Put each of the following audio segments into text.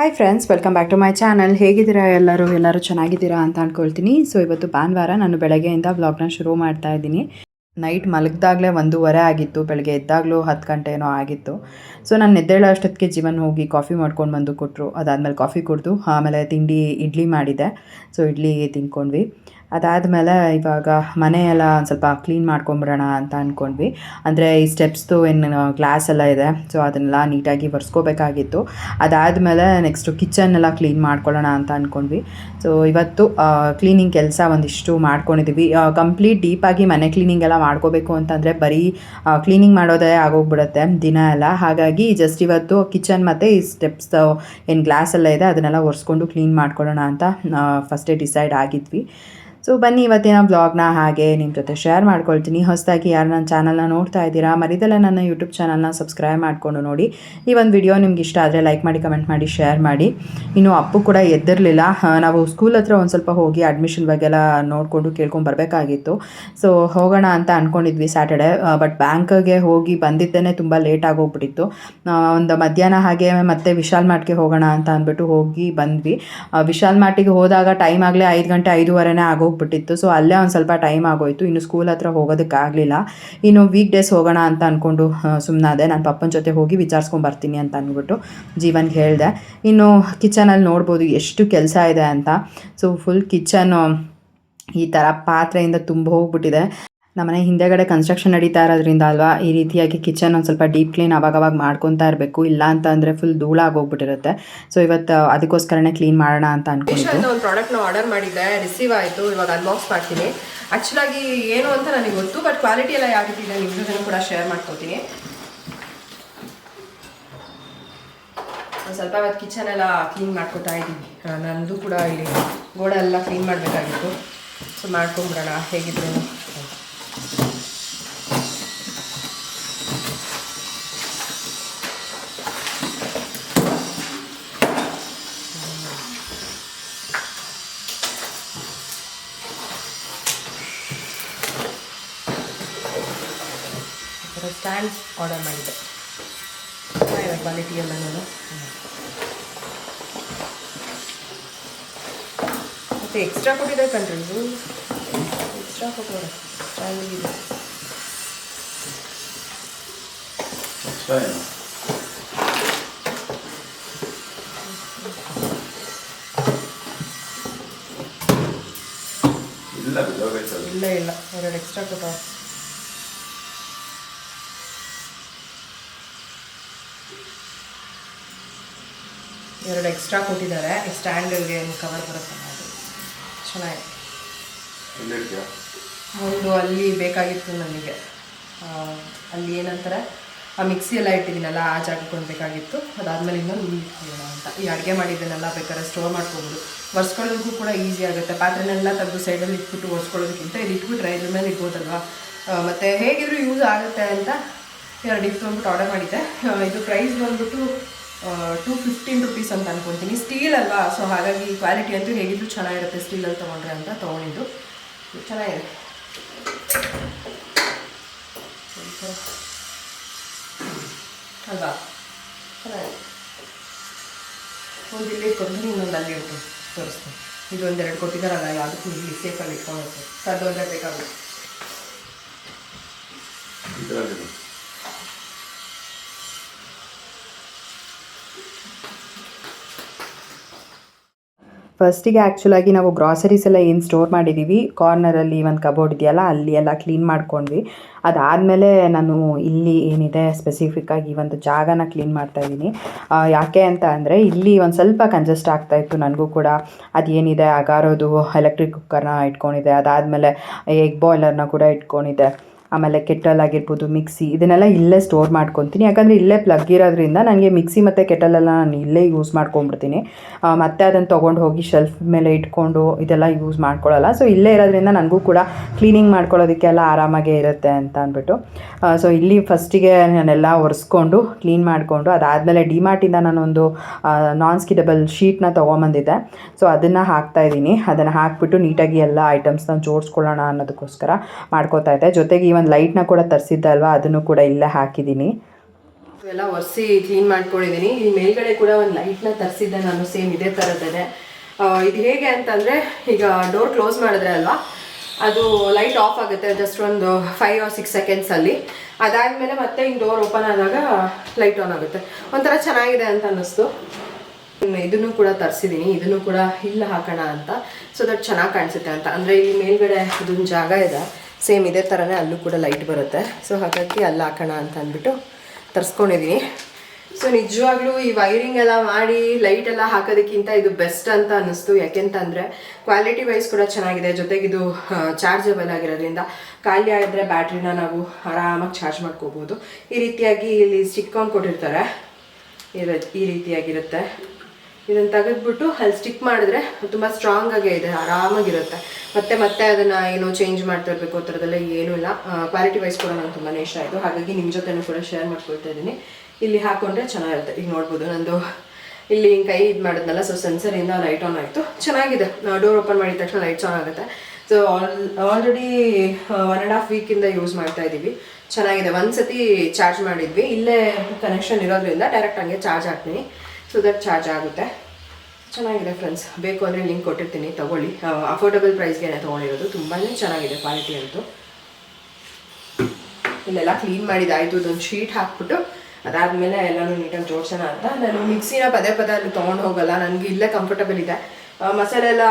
Hi friends, welcome back to my channel. ಹೇಗಿದ್ದೀರಾ ಎಲ್ಲರೂ ಚೆನ್ನಾಗಿದ್ದೀರಾ ಅಂತ ಅಂದ್ಕೊಳ್ತೀನಿ. ಸೊ ಇವತ್ತು ಭಾನುವಾರ, ನಾನು ಬೆಳಗ್ಗೆಯಿಂದ ವ್ಲಾಗ್ನ ಶುರು ಮಾಡ್ತಾ ಇದ್ದೀನಿ. ನೈಟ್ ಮಲಗಿದಾಗಲೇ 1:30 ಆಗಿತ್ತು, ಬೆಳಗ್ಗೆ ಎದ್ದಾಗಲೂ 10 ಗಂಟೆ ಏನೋ ಆಗಿತ್ತು. ಸೊ ನಾನು ಎದ್ದೇಳೋ ಅಷ್ಟೊತ್ತಿಗೆ ಜೀವನ್ ಹೋಗಿ ಕಾಫಿ ಮಾಡ್ಕೊಂಡು ಬಂದು ಕೊಟ್ಟರು. ಅದಾದಮೇಲೆ ಕಾಫಿ ಕುಡಿದು ಆಮೇಲೆ ಇಡ್ಲಿ ಮಾಡಿದೆ. ಸೊ ಇಡ್ಲಿ ತಿಂದ್ಕೊಂಡ್ವಿ. ಅದಾದಮೇಲೆ ಇವಾಗ ಮನೆಯೆಲ್ಲ ಒಂದು ಸ್ವಲ್ಪ ಕ್ಲೀನ್ ಮಾಡ್ಕೊಂಬಿಡೋಣ ಅಂತ ಅಂದ್ಕೊಂಡ್ವಿ. ಅಂದರೆ ಈ ಸ್ಟೆಪ್ಸ್ದು ಏನು ಗ್ಲಾಸ್ ಎಲ್ಲ ಇದೆ, ಸೊ ಅದನ್ನೆಲ್ಲ ನೀಟಾಗಿ ಒರೆಸ್ಕೋಬೇಕಾಗಿತ್ತು. ಅದಾದಮೇಲೆ ನೆಕ್ಸ್ಟು ಕಿಚನ್ನೆಲ್ಲ ಕ್ಲೀನ್ ಮಾಡ್ಕೊಳ್ಳೋಣ ಅಂತ ಅಂದ್ಕೊಂಡ್ವಿ. ಸೊ ಇವತ್ತು ಕ್ಲೀನಿಂಗ್ ಕೆಲಸ ಒಂದಿಷ್ಟು ಮಾಡ್ಕೊಂಡಿದ್ದೀವಿ. ಕಂಪ್ಲೀಟ್ ಡೀಪಾಗಿ ಮನೆ ಕ್ಲೀನಿಂಗ್ ಎಲ್ಲ ಮಾಡ್ಕೋಬೇಕು ಅಂತಂದರೆ ಬರೀ ಕ್ಲೀನಿಂಗ್ ಮಾಡೋದೇ ಆಗೋಗ್ಬಿಡುತ್ತೆ ದಿನ ಎಲ್ಲ. ಹಾಗಾಗಿ ಜಸ್ಟ್ ಇವತ್ತು ಕಿಚನ್ ಮತ್ತು ಈ ಸ್ಟೆಪ್ಸ್ ಏನು ಗ್ಲಾಸ್ ಎಲ್ಲ ಇದೆ ಅದನ್ನೆಲ್ಲ ಒರೆಸ್ಕೊಂಡು ಕ್ಲೀನ್ ಮಾಡ್ಕೊಳ್ಳೋಣ ಅಂತ ಫಸ್ಟೇ ಡಿಸೈಡ್ ಆಗಿದ್ವಿ. ಸೊ ಬನ್ನಿ, ಇವತ್ತಿನ ಬ್ಲಾಗ್ನ ಹಾಗೆ ನಿಮ್ಮ ಜೊತೆ ಶೇರ್ ಮಾಡ್ಕೊಳ್ತೀನಿ. ಹೊಸದಾಗಿ ಯಾರು ನನ್ನ ಚಾನಲ್ನ ನೋಡ್ತಾ ಇದ್ದೀರಾ, ಮರಿದಲ್ಲೇ ನನ್ನ ಯೂಟ್ಯೂಬ್ ಚಾನಲ್ನ ಸಬ್ಸ್ಕ್ರೈಬ್ ಮಾಡಿಕೊಂಡು ನೋಡಿ. ಈ ಒಂದು ವಿಡಿಯೋ ನಿಮ್ಗೆ ಇಷ್ಟ ಆದರೆ ಲೈಕ್ ಮಾಡಿ, ಕಮೆಂಟ್ ಮಾಡಿ, ಶೇರ್ ಮಾಡಿ. ಇನ್ನು ಅಪ್ಪು ಕೂಡ ಎದ್ದಿರಲಿಲ್ಲ. ನಾವು ಸ್ಕೂಲ್ ಹತ್ರ ಒಂದು ಸ್ವಲ್ಪ ಹೋಗಿ ಅಡ್ಮಿಷನ್ ಬಗ್ಗೆಲ್ಲ ನೋಡಿಕೊಂಡು ಕೇಳ್ಕೊಂಡು ಬರಬೇಕಾಗಿತ್ತು. ಸೊ ಹೋಗೋಣ ಅಂತ ಅಂದ್ಕೊಂಡಿದ್ವಿ ಸ್ಯಾಟರ್ಡೆ. ಬಟ್ ಬ್ಯಾಂಕ್ಗೆ ಹೋಗಿ ಬಂದಿದ್ದೇನೆ ತುಂಬ ಲೇಟ್ ಆಗೋಗ್ಬಿಟ್ಟಿತ್ತು. ಒಂದು ಮಧ್ಯಾಹ್ನ ಹಾಗೆ ಮತ್ತೆ ವಿಶಾಲ್ ಮಾರ್ಟ್ಗೆ ಹೋಗೋಣ ಅಂತ ಅಂದ್ಬಿಟ್ಟು ಹೋಗಿ ಬಂದ್ವಿ. ವಿಶಾಲ್ ಮಾರ್ಟಿಗೆ ಹೋದಾಗ ಟೈಮ್ ಆಗಲೇ 5 ಗಂಟೆ 5:30 ಆಗೋಗ್ಬಿಟ್ಟಿತ್ತು. ಸೊ ಅಲ್ಲೇ ಒಂದು ಸ್ವಲ್ಪ ಟೈಮ್ ಆಗೋಯಿತು. ಇನ್ನು ಸ್ಕೂಲ್ ಹತ್ರ ಹೋಗೋದಕ್ಕಾಗಲಿಲ್ಲ. ಇನ್ನು ವೀಕ್ ಡೇಸ್ ಹೋಗೋಣ ಅಂತ ಅಂದ್ಕೊಂಡು ಸುಮ್ಮನಾದೆ. ನಾನು ಪಪ್ಪನ ಜೊತೆ ಹೋಗಿ ವಿಚಾರಿಸ್ಕೊಂಡು ಬರ್ತೀನಿ ಅಂತ ಅಂದ್ಬಿಟ್ಟು ಜೀವನ್ಗೆ ಹೇಳಿದೆ. ಇನ್ನು ಕಿಚನಲ್ಲಿ ನೋಡ್ಬೋದು ಎಷ್ಟು ಕೆಲಸ ಇದೆ ಅಂತ. ಸೊ ಫುಲ್ ಕಿಚನ್ನು ಈ ಥರ ಪಾತ್ರೆಯಿಂದ ತುಂಬ ಹೋಗ್ಬಿಟ್ಟಿದೆ. ನಮ್ಮನೆ ಹಿಂದೆಗಡೆ ಕನ್ಸ್ಟ್ರಕ್ಷನ್ ನಡೀತಾ ಇರೋದ್ರಿಂದ ಅಲ್ವಾ, ಈ ರೀತಿಯಾಗಿ ಕಿಚನ್ ಒಂದು ಸ್ವಲ್ಪ ಡೀಪ್ ಕ್ಲೀನ್ ಅವಾಗವಾಗ ಮಾಡ್ಕೊತಾ ಇರಬೇಕು. ಇಲ್ಲ ಅಂತ ಅಂದರೆ ಫುಲ್ ಧೂಳಾಗೋಗ್ಬಿಟ್ಟಿರುತ್ತೆ. ಸೊ ಇವತ್ತು ಅದಕ್ಕೋಸ್ಕರನೇ ಕ್ಲೀನ್ ಮಾಡೋಣ ಅಂತ ಅಂದ್ಕೊಂಡಿದ್ದು. ಒಂದು ಪ್ರಾಡಕ್ಟ್ನ ಆರ್ಡರ್ ಮಾಡಿದ್ದೆ, ರಿಸೀವ್ ಆಯಿತು. ಇವಾಗ ಅನ್ಬಾಕ್ಸ್ ಮಾಡ್ತೀನಿ. ಆ್ಯಕ್ಚುಲಾಗಿ ಏನು ಅಂತ ನನಗೆ ಗೊತ್ತು, ಬಟ್ ಕ್ವಾಲಿಟಿ ಎಲ್ಲ ಯಾವ ರೀತಿ ಇದೆ ನಿಮ್ಮ ಜೊತೆ ಕೂಡ ಶೇರ್ ಮಾಡ್ಕೊತೀನಿ. ಒಂದು ಸ್ವಲ್ಪ ಇವತ್ತು ಕಿಚನ್ ಎಲ್ಲ ಕ್ಲೀನ್ ಮಾಡ್ಕೊತಾ ಇದ್ದೀನಿ. ನನ್ನದು ಕೂಡ ಇಲ್ಲಿ ಗೋಡೆ ಎಲ್ಲ ಕ್ಲೀನ್ ಮಾಡಬೇಕಾಗಿತ್ತು. ಸೊ ಮಾಡ್ಕೊಂಬಿಡೋಣ ಹೇಗಿದ್ರು. ಸ್ಟ್ಯಾಂಡ್ ಆರ್ಡರ್ ಮಾಡಿದ್ದೆ. ಕ್ವಾಲಿಟಿ ಎಲ್ಲ ನಾನು ಮತ್ತು ಎಕ್ಸ್ಟ್ರಾ ಕೊಟ್ಟಿದೆ ಕಣ್ರಿ. ಇದು ಎಕ್ಸ್ಟ್ರಾ ಕೊಟ್ಟವ್ರೆ ಸ್ಟ್ಯಾಂಡಿಗಿದೆ. ಇಲ್ಲ 2 ಎಕ್ಸ್ಟ್ರಾ ಕೊಟ್ಟವ್ರೆ. ಎರಡು ಎಕ್ಸ್ಟ್ರಾ ಕೊಟ್ಟಿದ್ದಾರೆ. ಸ್ಟ್ಯಾಂಡ್ಗೆ ಕವರ್ ಬರುತ್ತೆ, ಅದು ಚೆನ್ನಾಗಿದೆ. ಒಂದು ಅಲ್ಲಿ ಬೇಕಾಗಿತ್ತು ನನಗೆ, ಅಲ್ಲಿ ಏನಂತಾರೆ ಆ ಮಿಕ್ಸಿ ಎಲ್ಲ ಇಟ್ಟಿದ್ದೀನಲ್ಲ ಆ ಜಾಗಕ್ಕೆ ಒಂದು ಬೇಕಾಗಿತ್ತು. ಅದಾದಮೇಲೆ ಇನ್ನೊಂದು ಇಟ್ಕೊಳ್ಳೋಣ ಅಂತ. ಈ ಅಡುಗೆ ಮಾಡಿದ್ದನ್ನೆಲ್ಲ ಬೇಕಾದ್ರೆ ಸ್ಟೋರ್ ಮಾಡ್ಕೊಬೋದು. ಒರೆಸ್ಕೊಳ್ಳೋದಕ್ಕೂ ಕೂಡ ಈಸಿ ಆಗುತ್ತೆ. ಪಾತ್ರೆನೆಲ್ಲ ತೆಗೆದು ಸೈಡಲ್ಲಿ ಇಟ್ಬಿಟ್ಟು ಒರೆಸ್ಕೊಳ್ಳೋದಕ್ಕಿಂತ ಇದು ಇಟ್ಬಿಟ್ರೆ ಇದ್ರ ಮೇಲೆ ಇಟ್ಬೋದಲ್ವ. ಮತ್ತು ಹೇಗಿದ್ರು ಯೂಸ್ ಆಗುತ್ತೆ ಅಂತ 2 ಇಟ್ಕೊಂಡ್ಬಿಟ್ಟು ಆರ್ಡರ್ ಮಾಡಿದ್ದೆ. ಇದು ಪ್ರೈಸ್ ಬಂದ್ಬಿಟ್ಟು 215 ರುಪೀಸ್ ಅಂತ ಅಂದ್ಕೊಳ್ತೀನಿ. ಸ್ಟೀಲ್ ಅಲ್ವಾ, ಸೊ ಹಾಗಾಗಿ ಕ್ವಾಲಿಟಿ ಅಂತೂ ಹೇಗಿದ್ರು ಚೆನ್ನಾಗಿರುತ್ತೆ ಸ್ಟೀಲಲ್ಲಿ ತೊಗೊಂಡ್ರೆ ಅಂತ ತೊಗೊಂಡಿದ್ದು. ಚೆನ್ನಾಗಿದೆ ಅಲ್ವಾ, ಚೆನ್ನಾಗಿದೆ. ಒಂದು ಇಲ್ಲಿ ಇಟ್ಕೊಂಡು ಇನ್ನೊಂದು ಅಲ್ಲಿ ಇಟ್ಟು ತೋರಿಸ್ತೀನಿ. ಇದು 1-2 ಕೊಟ್ಟಿದ್ದಾರಲ್ಲ, ಯಾವುದಕ್ಕೂ ಇಲ್ಲಿ ಸೇಫಲ್ಲಿ ಇಟ್ಕೊಬೇಕು. ಸದ್ದೊಂದರೆ ಬೇಕಾಗುತ್ತೆ. ಫಸ್ಟಿಗೆ ಆ್ಯಕ್ಚುಲಾಗಿ ನಾವು ಗ್ರಾಸರೀಸ್ ಎಲ್ಲ ಏನು ಸ್ಟೋರ್ ಮಾಡಿದ್ದೀವಿ, ಕಾರ್ನರಲ್ಲಿ ಒಂದು ಕಬೋರ್ಡ್ ಇದೆಯಲ್ಲ ಅಲ್ಲಿ ಎಲ್ಲ ಕ್ಲೀನ್ ಮಾಡ್ಕೊಂಡ್ವಿ. ಅದಾದಮೇಲೆ ನಾನು ಇಲ್ಲಿ ಏನಿದೆ ಸ್ಪೆಸಿಫಿಕ್ಕಾಗಿ ಒಂದು ಜಾಗನ ಕ್ಲೀನ್ ಮಾಡ್ತಾಯಿದ್ದೀನಿ. ಯಾಕೆ ಅಂತ ಅಂದರೆ ಇಲ್ಲಿ ಒಂದು ಸ್ವಲ್ಪ ಕಂಜೆಸ್ಟ್ ಆಗ್ತಾಯಿತ್ತು ನನಗೂ ಕೂಡ. ಅದೇನಿದೆ ಅಗಾರೋದು ಎಲೆಕ್ಟ್ರಿಕ್ ಕುಕ್ಕರ್ನ ಇಟ್ಕೊಂಡಿದ್ದೆ. ಅದಾದಮೇಲೆ ಎಗ್ ಬಾಯ್ಲರ್ನ ಕೂಡ ಇಟ್ಕೊಂಡಿದ್ದೆ. ಆಮೇಲೆ ಕೆಟಲ್ ಆಗಿರ್ಬೋದು, ಮಿಕ್ಸಿ, ಇದನ್ನೆಲ್ಲ ಇಲ್ಲೇ ಸ್ಟೋರ್ ಮಾಡ್ಕೊತೀನಿ. ಯಾಕಂದರೆ ಇಲ್ಲೇ ಪ್ಲಗ್ ಇರೋದ್ರಿಂದ ನನಗೆ ಮಿಕ್ಸಿ ಮತ್ತು ಕೆಟಲೆಲ್ಲ ನಾನು ಇಲ್ಲೇ ಯೂಸ್ ಮಾಡ್ಕೊಂಬಿಡ್ತೀನಿ. ಮತ್ತು ಅದನ್ನು ತೊಗೊಂಡು ಹೋಗಿ ಶೆಲ್ಫ್ ಮೇಲೆ ಇಟ್ಕೊಂಡು ಇದೆಲ್ಲ ಯೂಸ್ ಮಾಡ್ಕೊಳ್ಳಲ್ಲ. ಸೊ ಇಲ್ಲೇ ಇರೋದ್ರಿಂದ ನನಗೂ ಕೂಡ ಕ್ಲೀನಿಂಗ್ ಮಾಡ್ಕೊಳ್ಳೋದಕ್ಕೆಲ್ಲ ಆರಾಮಾಗೇ ಇರುತ್ತೆ ಅಂತ ಅಂದ್ಬಿಟ್ಟು ಸೊ ಇಲ್ಲಿ ಫಸ್ಟಿಗೆ ನಾನೆಲ್ಲ ಒರೆಸ್ಕೊಂಡು ಕ್ಲೀನ್ ಮಾಡಿಕೊಂಡು ಅದಾದಮೇಲೆ ಡಿಮಾರ್ಟಿಂದ ನಾನೊಂದು ನಾನ್ ಸ್ಕಿಡಬಲ್ ಶೀಟ್ನ ತೊಗೊಂಬಂದಿದ್ದೆ. ಸೊ ಅದನ್ನು ಹಾಕ್ತಾಯಿದ್ದೀನಿ. ಅದನ್ನು ಹಾಕಿಬಿಟ್ಟು ನೀಟಾಗಿ ಎಲ್ಲ ಐಟಮ್ಸ್ನ ಜೋಡಿಸ್ಕೊಳ್ಳೋಣ ಅನ್ನೋದಕ್ಕೋಸ್ಕರ ಮಾಡ್ಕೋತಾ ಇದ್ದೆ. ಜೊತೆಗೆ ಈ ಒಂದು ಲೈಟ್ನ ಕೂಡ ತರಿಸಿದ್ದೆ ಅಲ್ವಾ, ಅದನ್ನು ಕೂಡ ಇಲ್ಲೇ ಹಾಕಿದ್ದೀನಿ. ಎಲ್ಲ ಒರೆಸಿ ಕ್ಲೀನ್ ಮಾಡ್ಕೊಂಡಿದ್ದೀನಿ. ಈ ಮೇಲ್ಗಡೆ ಕೂಡ ಒಂದು ಲೈಟ್ನ ತರಿಸಿದ್ದೆ ನಾನು, ಸೇಮ್ ಇದೇ ಥರದ್ದೇ. ಇದು ಹೇಗೆ ಅಂತಂದರೆ, ಈಗ ಡೋರ್ ಕ್ಲೋಸ್ ಮಾಡಿದ್ರೆ ಅಲ್ವಾ, ಅದು ಲೈಟ್ ಆಫ್ ಆಗುತ್ತೆ ಜಸ್ಟ್ ಒಂದು 5 or 6 ಸೆಕೆಂಡ್ಸಲ್ಲಿ. ಅದಾದಮೇಲೆ ಮತ್ತೆ ಹಿಂಗೆ ಡೋರ್ ಓಪನ್ ಆದಾಗ ಲೈಟ್ ಆನ್ ಆಗುತ್ತೆ. ಒಂಥರ ಚೆನ್ನಾಗಿದೆ ಅಂತ ಅನ್ನಿಸ್ತು. ಇದನ್ನು ಕೂಡ ತರಿಸಿದ್ದೀನಿ, ಇದನ್ನು ಕೂಡ ಇಲ್ಲಿ ಹಾಕೋಣ ಅಂತ, ಸೊ ದಟ್ ಚೆನ್ನಾಗಿ ಕಾಣಿಸುತ್ತೆ ಅಂತ. ಅಂದರೆ ಇಲ್ಲಿ ಮೇಲ್ಗಡೆ ಇದೊಂದು ಜಾಗ ಇದೆ, ಸೇಮ್ ಇದೇ ಥರನೇ ಅಲ್ಲೂ ಕೂಡ ಲೈಟ್ ಬರುತ್ತೆ. ಸೊ ಹಾಗಾಗಿ ಅಲ್ಲಿ ಹಾಕೋಣ ಅಂತ ಅಂದ್ಬಿಟ್ಟು ತರಿಸ್ಕೊಂಡಿದ್ದೀನಿ. ಸೊ ನಿಜವಾಗ್ಲೂ ಈ ವೈರಿಂಗ್ ಎಲ್ಲ ಮಾಡಿ ಲೈಟ್ ಎಲ್ಲ ಹಾಕೋದಕ್ಕಿಂತ ಇದು ಬೆಸ್ಟ್ ಅಂತ ಅನ್ನಿಸ್ತು. ಯಾಕೆಂತಂದರೆ ಕ್ವಾಲಿಟಿ ವೈಸ್ ಕೂಡ ಚೆನ್ನಾಗಿದೆ, ಜೊತೆಗಿದು ಚಾರ್ಜಬಲ್ ಆಗಿರೋದ್ರಿಂದ ಖಾಲಿ ಆಗಿದ್ರೆ ಬ್ಯಾಟ್ರಿನ ನಾವು ಆರಾಮಾಗಿ ಚಾರ್ಜ್ ಮಾಡ್ಕೋಬೋದು. ಈ ರೀತಿಯಾಗಿ ಇಲ್ಲಿ ಸ್ಟಿಕ್ ಕೊಟ್ಟಿರ್ತಾರೆ, ಈ ರೀತಿಯಾಗಿರುತ್ತೆ. ಇದನ್ನು ತೆಗೆದ್ಬಿಟ್ಟು ಅಲ್ಲಿ ಸ್ಟಿಕ್ ಮಾಡಿದ್ರೆ ತುಂಬ ಸ್ಟ್ರಾಂಗ್ ಆಗೇ ಇದೆ, ಆರಾಮಾಗಿರುತ್ತೆ. ಮತ್ತೆ ಅದನ್ನು ಏನೋ ಚೇಂಜ್ ಮಾಡ್ತಾ ಇರಬೇಕು ಆ ಥರದ್ದೆಲ್ಲ ಏನೂ ಇಲ್ಲ. ಕ್ವಾಲಿಟಿ ವೈಸ್ ಕೂಡ ನಂಗೆ ತುಂಬಾ ಇಷ್ಟ ಆಯಿತು, ಹಾಗಾಗಿ ನಿಮ್ಮ ಜೊತೆನೂ ಕೂಡ ಶೇರ್ ಮಾಡ್ಕೊಳ್ತಾ ಇದ್ದೀನಿ. ಇಲ್ಲಿ ಹಾಕ್ಕೊಂಡ್ರೆ ಚೆನ್ನಾಗಿರುತ್ತೆ. ಈಗ ನೋಡ್ಬೋದು ನಂದು ಇಲ್ಲಿ ಕೈ ಇದು ಮಾಡಿದ್ನಲ್ಲ, ಸೊ ಸೆನ್ಸರಿಂದ ಲೈಟ್ ಆನ್ ಆಯಿತು, ಚೆನ್ನಾಗಿದೆ. ಡೋರ್ ಓಪನ್ ಮಾಡಿದ ತಕ್ಷಣ ಲೈಟ್ಸ್ ಆನ್ ಆಗುತ್ತೆ. ಸೊ ಆಲ್ರೆಡಿ 1.5 ವೀಕಿಂದ ಯೂಸ್ ಮಾಡ್ತಾ ಇದ್ದೀವಿ, ಚೆನ್ನಾಗಿದೆ. ಒಂದ್ಸತಿ ಚಾರ್ಜ್ ಮಾಡಿದ್ವಿ, ಇಲ್ಲೇ ಕನೆಕ್ಷನ್ ಇರೋದ್ರಿಂದ ಡೈರೆಕ್ಟ್ ಹಂಗೆ ಚಾರ್ಜ್ ಹಾಕ್ತೀನಿ, ಸೊ ದಟ್ ಚಾರ್ಜ್ ಆಗುತ್ತೆ. ಚೆನ್ನಾಗಿದೆ ಫ್ರೆಂಡ್ಸ್, ಬೇಕು ಅಂದರೆ ಲಿಂಕ್ ಕೊಟ್ಟಿರ್ತೀನಿ, ತೊಗೊಳ್ಳಿ. ಅಫೋರ್ಡಬಲ್ ಪ್ರೈಸ್ಗೆ ತೊಗೊಂಡಿರೋದು, ತುಂಬಾ ಚೆನ್ನಾಗಿದೆ ಕ್ವಾಲಿಟಿ ಅಂತೂ. ಇಲ್ಲೆಲ್ಲ ಕ್ಲೀನ್ ಮಾಡಿದಾಯಿತು, ಇದೊಂದು ಶೀಟ್ ಹಾಕ್ಬಿಟ್ಟು ಅದಾದಮೇಲೆ ಎಲ್ಲನೂ ನೀಟಾಗಿ ಜೋಡಿಸೋಣ ಅಂತ. ನಾನು ಮಿಕ್ಸಿನ ಪದೇ ಅಲ್ಲಿ ತೊಗೊಂಡು ಹೋಗಲ್ಲ, ನನಗೆ ಇಲ್ಲೇ ಕಂಫರ್ಟಬಲ್ ಇದೆ. ಮಸಾಲೆ ಎಲ್ಲ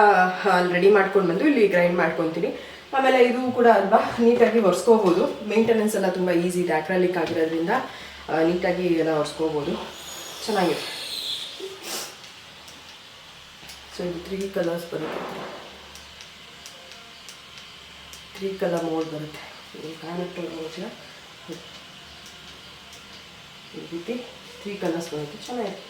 ರೆಡಿ ಮಾಡ್ಕೊಂಡು ಬಂದು ಇಲ್ಲಿ ಗ್ರೈಂಡ್ ಮಾಡ್ಕೊತೀನಿ. ಆಮೇಲೆ ಇದು ಕೂಡ ಅಲ್ವಾ, ನೀಟಾಗಿ ಒರೆಸ್ಕೋಬೋದು. ಮೇಂಟೆನೆನ್ಸ್ ಎಲ್ಲ ತುಂಬ ಈಸಿ ಇದೆ, ಅಕ್ರಾಲಿಕ್ ಆಗಿರೋದ್ರಿಂದ ನೀಟಾಗಿ ಎಲ್ಲ ಒರೆಸ್ಕೋಬೋದು, ಚೆನ್ನಾಗಿದೆ. ಸೊ ಇದು 3 ಕಲರ್ಸ್ ಬರುತ್ತೆ, 3 ಕಲರ್ ಮೋಡ್ ಬರುತ್ತೆ. ಕಾಣುತ್ತೆ ರೋಜ ಈ ರೀತಿ 3 ಕಲರ್ಸ್ ಬರುತ್ತೆ, ಚೆನ್ನಾಗಿದೆ.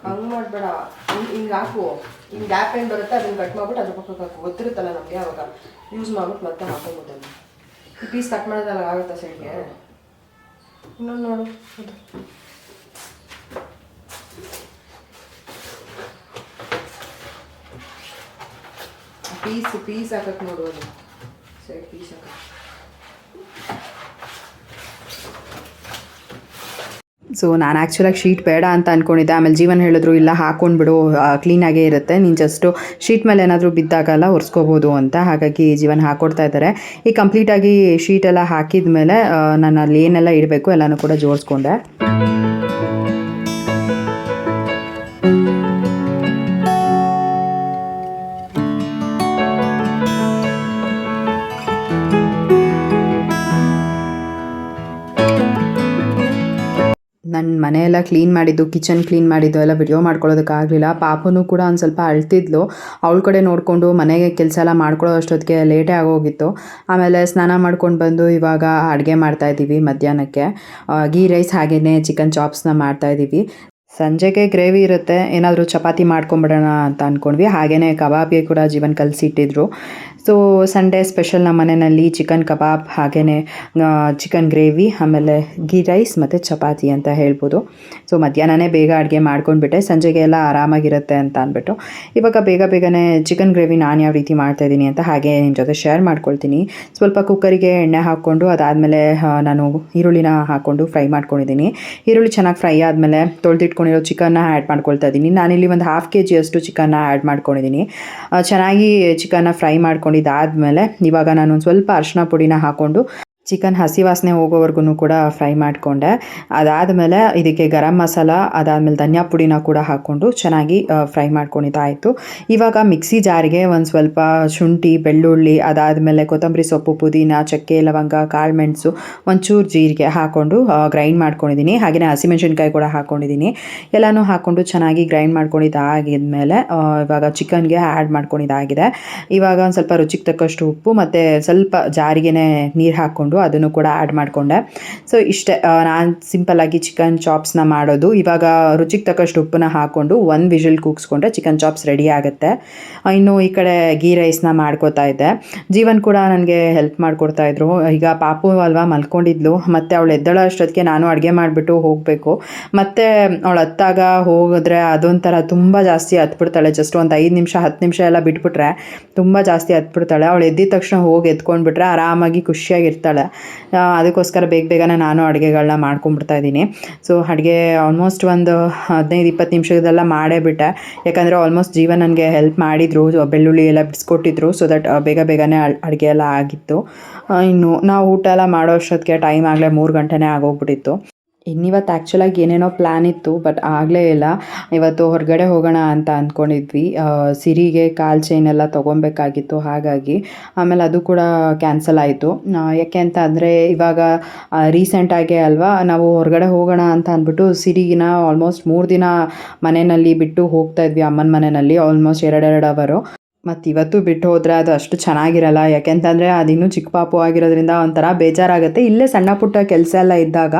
ಹಂಗೆ ಮಾಡಬೇಡ, ಹಿಂಗೆ ಹಾಕು. ಹಿಂಗೆ ಗ್ಯಾಪ್ ಏನು ಬರುತ್ತೆ ಅದನ್ನು ಕಟ್ ಮಾಡ್ಬಿಟ್ಟು ಅದ್ರ ಪಕ್ಕಕ್ಕೆ ಹಾಕು. ಗೊತ್ತಿರುತ್ತಲ್ಲ ನಮಗೆ, ಅವಾಗ ಯೂಸ್ ಮಾಡ್ಬಿಟ್ಟು ಮತ್ತೆ ಹಾಕೋಬೋದಲ್ಲ. ಈ ಪೀಸ್ ಕಟ್ ಮಾಡೋದಲ್ಲ ಆಗುತ್ತಾ ಸೈಡ್ಗೆ? ಇನ್ನೊಂದು ನೋಡು, ಅದು ಪೀಸ್ ಹಾಕಕ್ಕೆ ನೋಡುವುದು, ಸೈಡ್ ಪೀಸ್ ಹಾಕಕ್ಕೆ. ಸೊ ನಾನು ಆ್ಯಕ್ಚುಲಾಗಿ ಶೀಟ್ ಬೇಡ ಅಂತ ಅಂದ್ಕೊಂಡಿದ್ದೆ. ಆಮೇಲೆ ಜೀವನ್ ಹೇಳಿದ್ರು, ಇಲ್ಲ ಹಾಕ್ಕೊಂಡ್ಬಿಡು, ಕ್ಲೀನಾಗೇ ಇರುತ್ತೆ, ನೀನು ಜಸ್ಟು ಶೀಟ್ ಮೇಲೆ ಏನಾದರೂ ಬಿದ್ದಾಗೆಲ್ಲ ಒರೆಸ್ಕೋಬೋದು ಅಂತ. ಹಾಗಾಗಿ ಜೀವನ್ ಹಾಕ್ಕೊಡ್ತಾ ಇದ್ದಾರೆ. ಈ ಕಂಪ್ಲೀಟಾಗಿ ಶೀಟೆಲ್ಲ ಹಾಕಿದ ಮೇಲೆ ನಾನು ಅಲ್ಲಿ ಏನೆಲ್ಲ ಇಡಬೇಕು ಎಲ್ಲನೂ ಕೂಡ ಜೋಡಿಸ್ಕೊಂಡೆ. ನನ್ನ ಮನೆಯೆಲ್ಲ ಕ್ಲೀನ್ ಮಾಡಿದ್ದು, ಕಿಚನ್ ಕ್ಲೀನ್ ಮಾಡಿದ್ದು ಎಲ್ಲ ವಿಡಿಯೋ ಮಾಡ್ಕೊಳ್ಳೋದಕ್ಕಾಗಲಿಲ್ಲ. ಪಾಪನೂ ಕೂಡ ಒಂದು ಸ್ವಲ್ಪ ಅಳ್ತಿದ್ಲು, ಅವಳ ಕಡೆ ನೋಡಿಕೊಂಡು ಮನೆಗೆ ಕೆಲಸ ಎಲ್ಲ ಮಾಡ್ಕೊಳ್ಳೋ ಅಷ್ಟೊತ್ತಿಗೆ ಲೇಟೇ ಆಗೋಗಿತ್ತು. ಆಮೇಲೆ ಸ್ನಾನ ಮಾಡ್ಕೊಂಡು ಬಂದು ಇವಾಗ ಅಡುಗೆ ಮಾಡ್ತಾಯಿದ್ದೀವಿ ಮಧ್ಯಾಹ್ನಕ್ಕೆ. ಗೀ ರೈಸ್ ಹಾಗೆಯೇ ಚಿಕನ್ ಚಾಪ್ಸ್ನ ಮಾಡ್ತಾಯಿದ್ದೀವಿ. ಸಂಜೆಗೆ ಗ್ರೇವಿ ಇರುತ್ತೆ, ಏನಾದರೂ ಚಪಾತಿ ಮಾಡ್ಕೊಂಬಿಡೋಣ ಅಂತ ಅಂದ್ಕೊಂಡ್ವಿ. ಹಾಗೆಯೇ ಕಬಾಬ್ಗೆ ಕೂಡ ಜೀವನ್ ಕಲಿಸಿಟ್ಟಿದ್ರು. ಸೊ ಸಂಡೇ ಸ್ಪೆಷಲ್ ನಮ್ಮ ಮನೆಯಲ್ಲಿ ಚಿಕನ್ ಕಬಾಬ್, ಹಾಗೆಯೇ ಚಿಕನ್ ಗ್ರೇವಿ, ಆಮೇಲೆ ಗೀ ರೈಸ್ ಮತ್ತು ಚಪಾತಿ ಅಂತ ಹೇಳ್ಬೋದು. ಸೊ ಮಧ್ಯಾಹ್ನನೇ ಬೇಗ ಅಡುಗೆ ಮಾಡ್ಕೊಂಡ್ಬಿಟ್ಟೆ, ಸಂಜೆಗೆ ಎಲ್ಲ ಆರಾಮಾಗಿರುತ್ತೆ ಅಂತ ಅಂದ್ಬಿಟ್ಟು ಇವಾಗ ಬೇಗನೆ ಚಿಕನ್ ಗ್ರೇವಿ ನಾನು ಯಾವ ರೀತಿ ಮಾಡ್ತಾಯಿದ್ದೀನಿ ಅಂತ ಹಾಗೆ ನಿಮ್ಮ ಜೊತೆ ಶೇರ್ ಮಾಡ್ಕೊಳ್ತೀನಿ. ಸ್ವಲ್ಪ ಕುಕ್ಕರಿಗೆ ಎಣ್ಣೆ ಹಾಕ್ಕೊಂಡು ಅದಾದಮೇಲೆ ನಾನು ಈರುಳ್ಳಿನ ಹಾಕ್ಕೊಂಡು ಫ್ರೈ ಮಾಡ್ಕೊಂಡಿದ್ದೀನಿ. ಈರುಳ್ಳಿ ಚೆನ್ನಾಗಿ ಫ್ರೈ ಆದಮೇಲೆ ತೊಳೆದಿಟ್ಕೊಂಡಿರೋ ಚಿಕನ್ನ ಆ್ಯಡ್ ಮಾಡ್ಕೊಳ್ತಾ ಇದ್ದೀನಿ. ನಾನಿಲ್ಲಿ ಒಂದು 1/2 kg ಅಷ್ಟು ಚಿಕನ್ನ ಆ್ಯಡ್ ಮಾಡ್ಕೊಂಡಿದ್ದೀನಿ. ಚೆನ್ನಾಗಿ ಚಿಕನ್ನ ಫ್ರೈ ಮಾಡ್ಕೊಂಡಿದ್ದಾದಮೇಲೆ ಇವಾಗ ನಾನು ಒಂದು ಸ್ವಲ್ಪ ಅರಿಶಿನ ಪುಡಿನ ಹಾಕ್ಕೊಂಡು ಚಿಕನ್ ಹಸಿ ವಾಸನೆ ಹೋಗೋವರೆಗೂ ಕೂಡ ಫ್ರೈ ಮಾಡಿಕೊಂಡೆ. ಅದಾದಮೇಲೆ ಇದಕ್ಕೆ ಗರಂ ಮಸಾಲ, ಅದಾದಮೇಲೆ ಧನಿಯಾ ಪುಡಿನ ಕೂಡ ಹಾಕ್ಕೊಂಡು ಚೆನ್ನಾಗಿ ಫ್ರೈ ಮಾಡ್ಕೊಂಡಿದ್ದಾಯಿತು. ಇವಾಗ ಮಿಕ್ಸಿ ಜಾರಿಗೆ ಒಂದು ಸ್ವಲ್ಪ ಶುಂಠಿ, ಬೆಳ್ಳುಳ್ಳಿ, ಅದಾದಮೇಲೆ ಕೊತ್ತಂಬರಿ ಸೊಪ್ಪು, ಪುದೀನ, ಚಕ್ಕೆ, ಲವಂಗ, ಕಾಳು ಮೆಣಸು, ಒಂಚೂರು ಜೀರಿಗೆ ಹಾಕ್ಕೊಂಡು ಗ್ರೈಂಡ್ ಮಾಡ್ಕೊಂಡಿದ್ದೀನಿ. ಹಾಗೆಯೇ ಹಸಿಮೆಣಸಿನ್ಕಾಯಿ ಕೂಡ ಹಾಕ್ಕೊಂಡಿದ್ದೀನಿ. ಎಲ್ಲನೂ ಹಾಕ್ಕೊಂಡು ಚೆನ್ನಾಗಿ ಗ್ರೈಂಡ್ ಮಾಡ್ಕೊಂಡಿದ್ದಾಗಿದ್ಮೇಲೆ ಇವಾಗ ಚಿಕನ್ಗೆ ಆ್ಯಡ್ ಮಾಡ್ಕೊಂಡಿದ್ದಾಗಿದೆ. ಇವಾಗ ಒಂದು ಸ್ವಲ್ಪ ರುಚಿಗೆ ತಕ್ಕಷ್ಟು ಉಪ್ಪು ಮತ್ತು ಸ್ವಲ್ಪ ಜಾರಿಗೆ ನೀರು ಹಾಕ್ಕೊಂಡು ಅದನ್ನು ಕೂಡ ಆ್ಯಡ್ ಮಾಡಿಕೊಂಡೆ. ಸೊ ಇಷ್ಟೇ, ನಾನು ಸಿಂಪಲ್ಲಾಗಿ ಚಿಕನ್ ಚಾಪ್ಸ್ನ ಮಾಡೋದು. ಇವಾಗ ರುಚಿಗೆ ತಕ್ಕಷ್ಟು ಉಪ್ಪನ್ನ ಹಾಕ್ಕೊಂಡು 1 ವಿಷಲ್ ಕೂಗಿಸ್ಕೊಂಡ್ರೆ ಚಿಕನ್ ಚಾಪ್ಸ್ ರೆಡಿ ಆಗುತ್ತೆ. ಇನ್ನು ಈ ಕಡೆ ಗೀ ರೈಸ್ನ ಮಾಡ್ಕೋತಾ ಇದ್ದೆ. ಜೀವನ್ ಕೂಡ ನನಗೆ ಹೆಲ್ಪ್ ಮಾಡಿಕೊಡ್ತಾಯಿದ್ರು. ಈಗ ಪಾಪು ಅಲ್ವಾ ಮಲ್ಕೊಂಡಿದ್ಲು, ಮತ್ತು ಅವಳು ಎದ್ದೇಳೋ ಅಷ್ಟೊತ್ತಿಗೆ ನಾನು ಅಡುಗೆ ಮಾಡಿಬಿಟ್ಟು ಹೋಗಬೇಕು. ಮತ್ತು ಅವಳು ಹತ್ತಾಗ ಹೋಗಿದ್ರೆ ಅದೊಂಥರ ತುಂಬ ಜಾಸ್ತಿ ಹತ್ಬಿಡ್ತಾಳೆ. ಜಸ್ಟ್ ಒಂದು 5 ನಿಮಿಷ 10 ನಿಮಿಷ ಎಲ್ಲ ಬಿಟ್ಬಿಟ್ರೆ ತುಂಬ ಜಾಸ್ತಿ ಹತ್ಬಿಡ್ತಾಳೆ. ಅವಳು ಎದ್ದಿದ ತಕ್ಷಣ ಹೋಗಿ ಎತ್ಕೊಂಡ್ಬಿಟ್ರೆ ಆರಾಮಾಗಿ ಖುಷಿಯಾಗಿರ್ತಾಳೆ. ಅದಕ್ಕೋಸ್ಕರ ಬೇಗನೆ ನಾನು ಅಡುಗೆಗಳನ್ನ ಮಾಡ್ಕೊಂಬಿಡ್ತಾಯಿದ್ದೀನಿ. ಸೊ ಅಡುಗೆ ಆಲ್ಮೋಸ್ಟ್ ಒಂದು 15-20 ನಿಮಿಷದೆಲ್ಲ ಮಾಡೇ ಬಿಟ್ಟೆ. ಯಾಕಂದರೆ ಆಲ್ಮೋಸ್ಟ್ ಜೀವನ್ ನನಗೆ ಹೆಲ್ಪ್ ಮಾಡಿದರು, ಬೆಳ್ಳುಳ್ಳಿ ಎಲ್ಲ ಬಿಡಿಸ್ಕೊಟ್ಟಿದ್ರು. ಸೊ ದಟ್ ಬೇಗನೆ ಅಡುಗೆ ಎಲ್ಲ ಆಗಿತ್ತು. ಇನ್ನು ನಾವು ಊಟ ಎಲ್ಲ ಮಾಡೋ ಅಷ್ಟೊತ್ತಿಗೆ ಟೈಮ್ ಆಗಲೇ 3 ಗಂಟೆನೇ ಆಗೋಗ್ಬಿಟ್ಟಿತ್ತು. ಇನ್ನಿವತ್ತು ಆ್ಯಕ್ಚುಲಾಗಿ ಏನೇನೋ ಪ್ಲ್ಯಾನ್ ಇತ್ತು, ಬಟ್ ಆಗಲೇ ಇಲ್ಲ. ಇವತ್ತು ಹೊರಗಡೆ ಹೋಗೋಣ ಅಂತ ಅಂದ್ಕೊಂಡಿದ್ವಿ. ಸಿರಿಗೆ ಕಾಲು ಚೈನ್ ಎಲ್ಲ ತೊಗೊಬೇಕಾಗಿತ್ತು, ಹಾಗಾಗಿ ಆಮೇಲೆ ಅದು ಕೂಡ ಕ್ಯಾನ್ಸಲ್ ಆಯಿತು. ಯಾಕೆ ಅಂತ ಅಂದರೆ ಇವಾಗ ರೀಸೆಂಟಾಗೆ ಅಲ್ವಾ ನಾವು ಹೊರಗಡೆ ಹೋಗೋಣ ಅಂತ ಅಂದ್ಬಿಟ್ಟು ಸಿರಿಗಿನ ಆಲ್ಮೋಸ್ಟ್ 3 ದಿನ ಮನೆಯಲ್ಲಿ ಬಿಟ್ಟು ಹೋಗ್ತಾ ಇದ್ವಿ, ಅಮ್ಮನ ಮನೆಯಲ್ಲಿ ಆಲ್ಮೋಸ್ಟ್ 2 ಅವರು. ಮತ್ತು ಇವತ್ತು ಬಿಟ್ಟು ಹೋದರೆ ಅದು ಅಷ್ಟು ಚೆನ್ನಾಗಿರಲ್ಲ. ಯಾಕೆಂತಂದರೆ ಅದಿನ್ನೂ ಚಿಕ್ಕ ಪಾಪು ಆಗಿರೋದ್ರಿಂದ ಒಂಥರ ಬೇಜಾರಾಗುತ್ತೆ. ಇಲ್ಲೇ ಸಣ್ಣ ಪುಟ್ಟ ಕೆಲಸ ಎಲ್ಲ ಇದ್ದಾಗ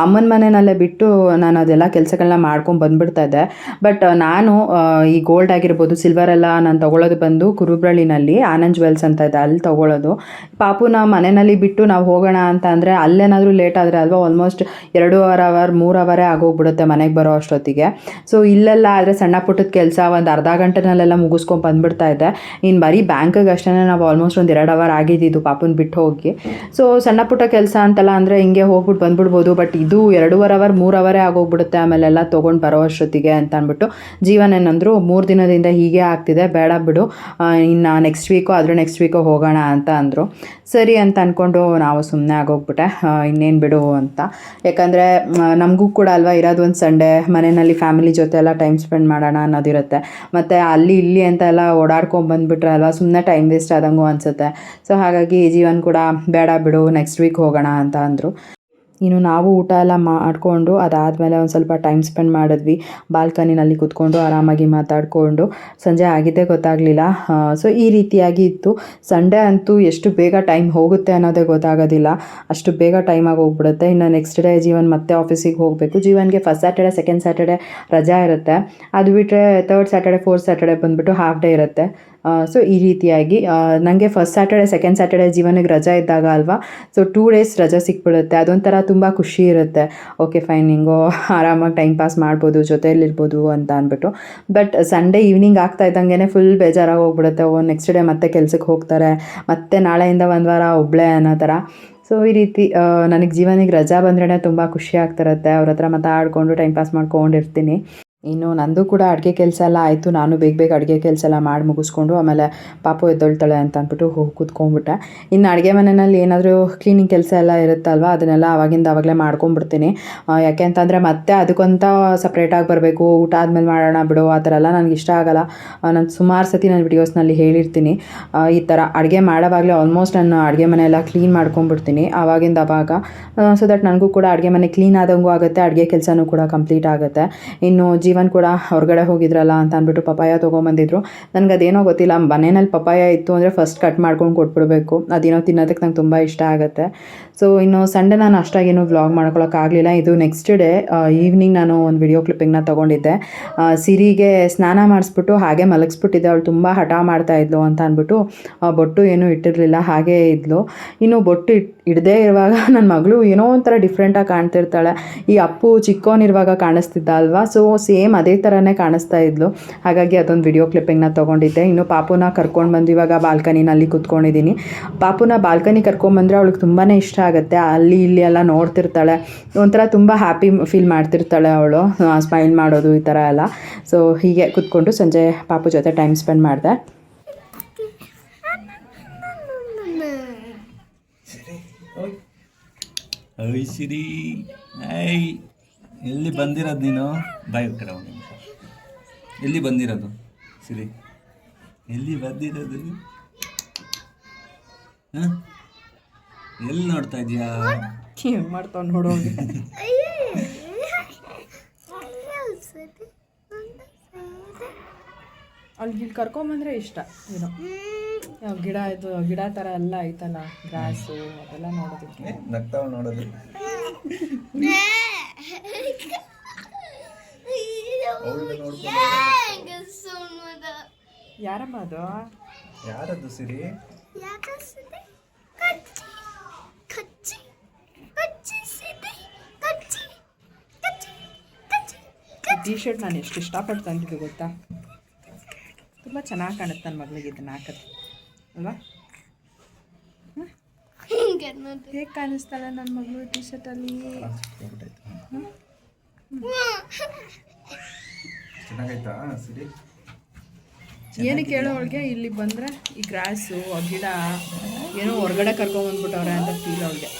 ಅಮ್ಮನ ಮನೆಯಲ್ಲೇ ಬಿಟ್ಟು ನಾನು ಅದೆಲ್ಲ ಕೆಲಸಗಳನ್ನ ಮಾಡ್ಕೊಂಡು ಬಂದುಬಿಡ್ತಾಯಿದ್ದೆ. ಬಟ್ ನಾನು ಈ ಗೋಲ್ಡ್ ಆಗಿರ್ಬೋದು, ಸಿಲ್ವರ್ ಎಲ್ಲ ನಾನು ತೊಗೊಳೋದು ಬಂದು ಕುರುಬ್ರಳ್ಳಿನಲ್ಲಿ ಆನಂದ್ ಜ್ಯುವೆಲ್ಸ್ ಅಂತ ಇದೆ, ಅಲ್ಲಿ ತೊಗೊಳ್ಳೋದು. ಪಾಪುನ ಮನೆಯಲ್ಲಿ ಬಿಟ್ಟು ನಾವು ಹೋಗೋಣ ಅಂತ ಅಂದರೆ ಅಲ್ಲೇನಾದರೂ ಲೇಟ್ ಆದರೆ ಅಲ್ವಾ ಆಲ್ಮೋಸ್ಟ್ 2.5 ಅವರ್ 3 ಅವರೇ ಆಗೋಗ್ಬಿಡುತ್ತೆ ಮನೆಗೆ ಬರೋ ಅಷ್ಟೊತ್ತಿಗೆ. ಸೊ ಇಲ್ಲೆಲ್ಲ ಆದರೆ ಸಣ್ಣ ಪುಟ್ಟದ ಕೆಲಸ ಒಂದು ಅರ್ಧ ಗಂಟೆನಲ್ಲೆಲ್ಲ ಮುಗಿಸ್ಕೊಂಡು ಬಂದುಬಿಡ್ತಾ ಇದ್ದೆ. ಇನ್ನು ಬರೀ ಬ್ಯಾಂಕಿಗೆ ಅಷ್ಟೇ ನಾವು ಆಲ್ಮೋಸ್ಟ್ ಒಂದು 2 ಅವರ್ ಆಗಿದ್ದು ಪಾಪುನ ಬಿಟ್ಟು ಹೋಗಿ. ಸೊ ಸಣ್ಣ ಪುಟ್ಟ ಕೆಲಸ ಅಂತಲ್ಲ ಅಂದರೆ ಹಿಂಗೆ ಹೋಗ್ಬಿಟ್ಟು ಬಂದ್ಬಿಡ್ಬೋದು. ಬಟ್ ಇದು 2.5 ಅವರ್ 3 ಅವರೇ ಆಗೋಗ್ಬಿಡುತ್ತೆ ಆಮೇಲೆಲ್ಲ ತೊಗೊಂಡು ಬರೋ ಅಷ್ಟೊತ್ತಿಗೆ ಅಂತ ಅಂದ್ಬಿಟ್ಟು ಜೀವನ ಏನಂದರು 3 ದಿನದಿಂದ ಹೀಗೆ ಆಗ್ತಿದೆ, ಬೇಡ ಬಿಡು, ಇನ್ನು ನೆಕ್ಸ್ಟ್ ವೀಕೋ ಹೋಗೋಣ ಅಂತ ಅಂದರು. ಸರಿ ಅಂತ ಅಂದ್ಕೊಂಡು ನಾವು ಸುಮ್ಮನೆ ಆಗೋಗ್ಬಿಟ್ಟೆ, ಇನ್ನೇನು ಬಿಡು ಅಂತ. ಯಾಕಂದರೆ ನಮಗೂ ಕೂಡ ಅಲ್ವಾ ಇರೋದು ಒಂದು ಸಂಡೇ, ಮನೆಯಲ್ಲಿ ಫ್ಯಾಮಿಲಿ ಜೊತೆ ಎಲ್ಲ ಟೈಮ್ ಸ್ಪೆಂಡ್ ಮಾಡೋಣ ಅನ್ನೋದಿರುತ್ತೆ. ಮತ್ತು ಅಲ್ಲಿ ಇಲ್ಲಿ ಅಂತ ಎಲ್ಲ ಬಂದುಬಿಟ್ರೆ ಅಲ್ವಾ ಸುಮ್ಮನೆ ಟೈಮ್ ವೇಸ್ಟ್ ಆದಂಗೂ ಅನಿಸುತ್ತೆ. ಸೊ ಹಾಗಾಗಿ ಜೀವನ್ ಕೂಡ ಬೇಡ ಬಿಡು, ನೆಕ್ಸ್ಟ್ ವೀಕ್ ಹೋಗೋಣ ಅಂತ ಅಂದರು. ಇನ್ನು ನಾವು ಊಟ ಎಲ್ಲ ಮಾಡಿಕೊಂಡು ಅದಾದಮೇಲೆ ಒಂದು ಸ್ವಲ್ಪ ಟೈಮ್ ಸ್ಪೆಂಡ್ ಮಾಡಿದ್ವಿ. ಬಾಲ್ಕನಿನಲ್ಲಿ ಕೂತ್ಕೊಂಡು ಆರಾಮಾಗಿ ಮಾತಾಡಿಕೊಂಡು ಸಂಜೆ ಆಗಿದ್ದೇ ಗೊತ್ತಾಗಲಿಲ್ಲ. ಸೊ ಈ ರೀತಿಯಾಗಿ ಇತ್ತು. ಸಂಡೇ ಅಂತೂ ಎಷ್ಟು ಬೇಗ ಟೈಮ್ ಹೋಗುತ್ತೆ ಅನ್ನೋದೇ ಗೊತ್ತಾಗೋದಿಲ್ಲ, ಅಷ್ಟು ಬೇಗ ಟೈಮ್ ಆಗಿ ಹೋಗ್ಬಿಡುತ್ತೆ. ಇನ್ನು ನೆಕ್ಸ್ಟ್ ಡೇ ಜೀವನ್ ಮತ್ತೆ ಆಫೀಸಿಗೆ ಹೋಗಬೇಕು. ಜೀವನ್ಗೆ ಫಸ್ಟ್ ಸ್ಯಾಟರ್ಡೆ ಸೆಕೆಂಡ್ ಸ್ಯಾಟರ್ಡೆ ರಜಾ ಇರುತ್ತೆ. ಅದು ಬಿಟ್ಟರೆ ಥರ್ಡ್ ಸ್ಯಾಟರ್ಡೆ ಫೋರ್ತ್ ಸ್ಯಾಟರ್ಡೆ ಬಂದುಬಿಟ್ಟು ಹಾಫ್ ಡೇ ಇರುತ್ತೆ. ಸೊ ಈ ರೀತಿಯಾಗಿ ನನಗೆ ಫಸ್ಟ್ ಸ್ಯಾಟರ್ಡೆ ಸೆಕೆಂಡ್ ಸ್ಯಾಟರ್ಡೆ ಜೀವನಿಗೆ ರಜಾ ಇದ್ದಾಗ ಅಲ್ವಾ, ಸೊ 2 ಡೇಸ್ ರಜಾ ಸಿಕ್ಬಿಡುತ್ತೆ. ಅದೊಂಥರ ತುಂಬ ಖುಷಿ ಇರುತ್ತೆ. ಓಕೆ ಫೈನ್, ಹಿಂಗೋ ಆರಾಮಾಗಿ ಟೈಮ್ ಪಾಸ್ ಮಾಡ್ಬೋದು, ಜೊತೆಯಲ್ಲಿರ್ಬೋದು ಅಂತ ಅಂದ್ಬಿಟ್ಟು. ಬಟ್ ಸಂಡೇ ಈವ್ನಿಂಗ್ ಆಗ್ತಾ ಇದ್ದಂಗೆ ಫುಲ್ ಬೇಜಾರಾಗಿ ಹೋಗ್ಬಿಡುತ್ತೆ. ನೆಕ್ಸ್ಟ್ ಡೇ ಮತ್ತೆ ಕೆಲಸಕ್ಕೆ ಹೋಗ್ತಾರೆ, ಮತ್ತೆ ನಾಳೆಯಿಂದ 1 ವಾರ ಒಬ್ಬಳೇ ಅನ್ನೋ ಥರ. ಸೊ ಈ ರೀತಿ ನನಗೆ ಜೀವನಿಗೆ ರಜಾ ಬಂದ್ರೇ ತುಂಬ ಖುಷಿ ಆಗ್ತಿರುತ್ತೆ. ಅವ್ರ ಹತ್ರ ಮಾತಾಡಿಕೊಂಡು ಟೈಮ್ ಪಾಸ್ ಮಾಡ್ಕೊಂಡಿರ್ತೀನಿ. ಇನ್ನು ನಂದು ಕೂಡ ಅಡುಗೆ ಕೆಲಸ ಎಲ್ಲ ಆಯಿತು. ನಾನು ಬೇಗ ಅಡುಗೆ ಕೆಲಸ ಎಲ್ಲ ಮಾಡಿ ಮುಗಿಸ್ಕೊಂಡು ಆಮೇಲೆ ಪಾಪು ಎದ್ದೊಳ್ತಾಳೆ ಅಂತ ಅಂದ್ಬಿಟ್ಟು ಹೋಗಿ ಕೂತ್ಕೊಂಡ್ಬಿಟ್ಟೆ. ಇನ್ನು ಅಡುಗೆ ಮನೆಯಲ್ಲಿ ಏನಾದರೂ ಕ್ಲೀನಿಂಗ್ ಕೆಲಸ ಎಲ್ಲ ಇರುತ್ತಲ್ವ, ಅದನ್ನೆಲ್ಲ ಆವಾಗಲೇ ಮಾಡ್ಕೊಂಡ್ಬಿಡ್ತೀನಿ. ಯಾಕೆ ಅಂತಂದರೆ ಮತ್ತೆ ಅದಕ್ಕಂತ ಸಪ್ರೇಟಾಗಿ ಬರಬೇಕು, ಊಟ ಆದಮೇಲೆ ಮಾಡೋಣ ಬಿಡು ಆ ಥರ ಎಲ್ಲ ನನಗೆ ಇಷ್ಟ ಆಗೋಲ್ಲ. ನಾನು ಸುಮಾರು ಸತಿ ನನ್ನ ವಿಡಿಯೋಸ್ನಲ್ಲಿ ಹೇಳಿರ್ತೀನಿ, ಈ ಥರ ಅಡುಗೆ ಮಾಡೋವಾಗಲೇ ಆಲ್ಮೋಸ್ಟ್ ನಾನು ಅಡುಗೆ ಮನೆಯೆಲ್ಲ ಕ್ಲೀನ್ ಮಾಡ್ಕೊಂಡ್ಬಿಡ್ತೀನಿ ಆವಾಗ. ಸೊ ದಟ್ ನನಗೂ ಕೂಡ ಅಡುಗೆ ಮನೆ ಕ್ಲೀನ್ ಆದಂಗೂ ಆಗುತ್ತೆ, ಅಡುಗೆ ಕೆಲಸನೂ ಕೂಡ ಕಂಪ್ಲೀಟ್ ಆಗುತ್ತೆ. ಇನ್ನು ಜೀವನ್ ಕೂಡ ಹೊರಗಡೆ ಹೋಗಿದ್ರಲ್ಲ ಅಂತ ಅಂದ್ಬಿಟ್ಟು ಪಪಾಯ ತೊಗೊಂಬಂದಿದ್ರು. ನನಗೆ ಅದೇನೋ ಗೊತ್ತಿಲ್ಲ, ಮನೆಯಲ್ಲಿ ಪಪಾಯ ಇತ್ತು ಅಂದರೆ ಫಸ್ಟ್ ಕಟ್ ಮಾಡ್ಕೊಂಡು ಕೊಟ್ಬಿಡಬೇಕು. ಅದೇನೋ ತಿನ್ನೋದಕ್ಕೆ ನಂಗೆ ತುಂಬ ಇಷ್ಟ ಆಗುತ್ತೆ. ಸೊ ಇನ್ನು ಸಂಡೇ ನಾನು ಅಷ್ಟಾಗೇನು ವ್ಲಾಗ್ ಮಾಡ್ಕೊಳಕ್ಕಾಗಲಿಲ್ಲ. ಇದು ನೆಕ್ಸ್ಟ್ ಡೇ ಈವ್ನಿಂಗ್ ನಾನು ಒಂದು ವಿಡಿಯೋ ಕ್ಲಿಪ್ಪಿಂಗ್ನ ತೊಗೊಂಡಿದ್ದೆ. ಸಿರಿಗೆ ಸ್ನಾನ ಮಾಡಿಸ್ಬಿಟ್ಟು ಹಾಗೆ ಮಲಗಿಸ್ಬಿಟ್ಟಿದ್ದೆ. ಅವಳು ತುಂಬ ಹಠ ಮಾಡ್ತಾಯಿದ್ಲು ಅಂತ ಅಂದ್ಬಿಟ್ಟು ಬೊಟ್ಟು ಏನೂ ಇಟ್ಟಿರಲಿಲ್ಲ, ಹಾಗೇ ಇದ್ಲು. ಇನ್ನು ಬೊಟ್ಟು ಇಡದೇ ಇರುವಾಗ ನನ್ನ ಮಗಳು ಏನೋ ಒಂಥರ ಡಿಫ್ರೆಂಟಾಗಿ ಕಾಣ್ತಿರ್ತಾಳೆ. ಈ ಅಪ್ಪು ಚಿಕ್ಕವನಿರುವಾಗ ಕಾಣಿಸ್ತಿದ್ದ ಅಲ್ವಾ, ಸೊ ಸೇಮ್ ಅದೇ ಥರನೇ ಕಾಣಿಸ್ತಾ ಇದ್ಲು. ಹಾಗಾಗಿ ಅದೊಂದು ವಿಡಿಯೋ ಕ್ಲಿಪ್ಪಿಂಗ್ನ ತೊಗೊಂಡಿದ್ದೆ. ಇನ್ನು ಪಾಪುನ ಕರ್ಕೊಂಡು ಬಂದು ಇವಾಗ ಬಾಲ್ಕನಿನಲ್ಲಿ ಕೂತ್ಕೊಂಡಿದ್ದೀನಿ. ಪಾಪುನ ಬಾಲ್ಕನಿ ಕರ್ಕೊಂಡ್ಬಂದರೆ ಅವಳಿಗೆ ತುಂಬಾ ಇಷ್ಟ ಆಗುತ್ತೆ. ಅಲ್ಲಿ ಇಲ್ಲಿ ಎಲ್ಲ ನೋಡ್ತಿರ್ತಾಳೆ, ಒಂಥರ ತುಂಬ ಹ್ಯಾಪಿ ಫೀಲ್ ಮಾಡ್ತಿರ್ತಾಳೆ ಅವಳು, ಸ್ಮೈಲ್ ಮಾಡೋದು ಈ ಥರ ಎಲ್ಲ. ಸೊ ಹೀಗೆ ಕೂತ್ಕೊಂಡು ಸಂಜೆ ಪಾಪು ಜೊತೆ ಟೈಮ್ ಸ್ಪೆಂಡ್ ಮಾಡಿದೆ. ಐಸಿರಿ ಐ ಎಲ್ಲಿ ಬಂದಿರೋದು ನೀನು ಬಾಯ್ ಕಡೆ ಒಂದು ನಿಮಿಷ ಎಲ್ಲಿ ಬಂದಿರೋದು ಸಿರಿ ಎಲ್ಲಿ ಬಂದಿರೋದು ಹಾಂ ಎಲ್ಲಿ ನೋಡ್ತಾ ಇದೀಯಾ ಏನು ಮಾಡ್ತಾವ ನೋಡೋಗಿ ಅಲ್ಲಿ ಇಲ್ಲಿ ಕರ್ಕೊಂಬಂದ್ರೆ ಇಷ್ಟ ಏನೋ ಗಿಡ ಇದು ಗಿಡ ಥರ ಎಲ್ಲ ಐತಲ್ಲ ಗ್ರಾಸು ಅದೆಲ್ಲ ನೋಡೋದಕ್ಕೆ ನಗ್ತಾವ ನೋಡೋದು ಯಾರಮ್ಮ ಅದು ಯಾರದು ಸಿರಿ ಟೀ ಶರ್ಟ್ ನಾನು ಎಷ್ಟು ಇಷ್ಟಪಟ್ಟು ತಂದಿದ್ದು ಗೊತ್ತಾ ತುಂಬ ಚೆನ್ನಾಗಿ ಕಾಣುತ್ತೆ ನನ್ನ ಮಗಳಿಗೆ ಇದನ್ನು ಹಾಕೋದು ಅಲ್ವಾ ಹೇಗೆ ಕಾಣಿಸ್ತಾಳೆ ನನ್ನ ಮಗಳು ಟೀ ಶರ್ಟಲ್ಲಿ ಚೆನ್ನಾಗೈತಾ ಸಿರಿ ಏನಕ್ಕೆ ಹೇಳೋ ಅವಳಿಗೆ ಇಲ್ಲಿ ಬಂದರೆ ಈ ಗ್ರಾಸು ಆ ಗಿಡ ಏನೋ ಹೊರಗಡೆ ಕರ್ಕೊಂಬಂದ್ಬಿಟ್ಟವ್ರೆ ಅಂತ ಫೀಲ್ ಅವಳಿಗೆ.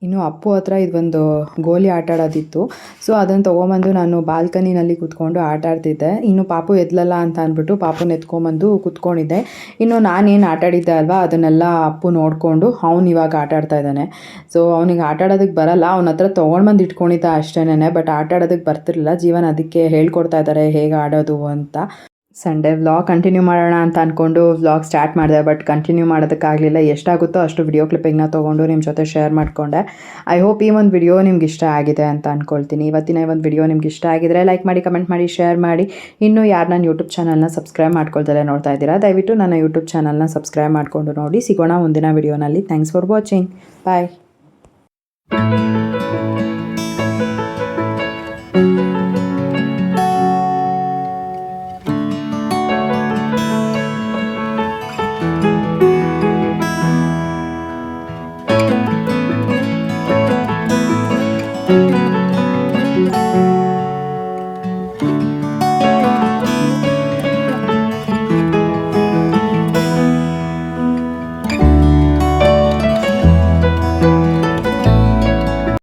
ಇನ್ನು ಅಪ್ಪು ಹತ್ರ ಇದೊಂದು ಗೋಲಿ ಆಟ ಆಡೋದಿತ್ತು. ಸೊ ಅದನ್ನು ತೊಗೊಂಬಂದು ನಾನು ಬಾಲ್ಕನಿನಲ್ಲಿ ಕೂತ್ಕೊಂಡು ಆಟ ಆಡ್ತಿದ್ದೆ. ಇನ್ನು ಪಾಪು ಎದ್ಲಲ್ಲ ಅಂತ ಅಂದ್ಬಿಟ್ಟು ಪಾಪುನ ಎತ್ಕೊಂಬಂದು ಕೂತ್ಕೊಂಡಿದ್ದೆ. ಇನ್ನು ನಾನೇನು ಆಟ ಆಡಿದ್ದೆ ಅಲ್ವಾ ಅದನ್ನೆಲ್ಲ ಅಪ್ಪು ನೋಡಿಕೊಂಡು ಅವ್ನು ಇವಾಗ ಆಟ ಆಡ್ತಾ ಇದ್ದಾನೆ. ಸೊ ಅವನಿಗೆ ಆಟ ಆಡೋದಕ್ಕೆ ಬರಲ್ಲ, ಅವನ ಹತ್ರ ತೊಗೊಂಡ್ಬಂದು ಇಟ್ಕೊಂಡಿದ್ದ ಅಷ್ಟೇನೆ, ಬಟ್ ಆಟ ಆಡೋದಕ್ಕೆ ಬರ್ತಿರಲಿಲ್ಲ. ಜೀವನ ಅದಕ್ಕೆ ಹೇಳ್ಕೊಡ್ತಾ ಇದ್ದಾರೆ ಹೇಗೆ ಆಡೋದು ಅಂತ. ಸಂಡೇ ವ್ಲಾಗ್ ಕಂಟಿನ್ಯೂ ಮಾಡೋಣ ಅಂತ ಅಂದ್ಕೊಂಡು ವ್ಲಾಗ್ ಸ್ಟಾರ್ಟ್ ಮಾಡಿದೆ, ಬಟ್ ಕಂಟಿನ್ಯೂ ಮಾಡೋದಕ್ಕಾಗಲಿಲ್ಲ. ಎಷ್ಟಾಗುತ್ತೋ ಅಷ್ಟು ವಿಡಿಯೋ ಕ್ಲಿಪ್ಪಿಂಗ್ನ ತೊಗೊಂಡು ನಿಮ್ಮ ಜೊತೆ ಶೇರ್ ಮಾಡಿಕೊಂಡೆ. ಐ ಹೋಪ್ ಈ ಒಂದು ವಿಡಿಯೋ ನಿಮ್ಗೆ ಇಷ್ಟ ಆಗಿದೆ ಅಂತ ಅಂದ್ಕೊಳ್ತೀನಿ. ಇವತ್ತಿನ ಒಂದು ವಿಡಿಯೋ ನಿಮ್ಗೆ ಇಷ್ಟ ಆಗಿದ್ರೆ ಲೈಕ್ ಮಾಡಿ, ಕಮೆಂಟ್ ಮಾಡಿ, ಶೇರ್ ಮಾಡಿ. ಇನ್ನೂ ಯಾರು ನನ್ನ ಯೂಟ್ಯೂಬ್ ಚಾನಲ್ನ ಸಬ್ಸ್ಕ್ರೈಬ್ ಮಾಡ್ಕೊಳ್ದಲ್ಲೇ ನೋಡ್ತಾ ಇದ್ದೀರಾ, ದಯವಿಟ್ಟು ನನ್ನ ಯೂಟ್ಯೂಬ್ ಚಾನಲ್ನ ಸಬ್ಸ್ಕ್ರೈಬ್ ಮಾಡಿಕೊಂಡು ನೋಡಿ. ಸಿಗೋಣ ಮುಂದಿನ ವಿಡಿಯೋನಲ್ಲಿ. Thanks for watching. ಬಾಯ್.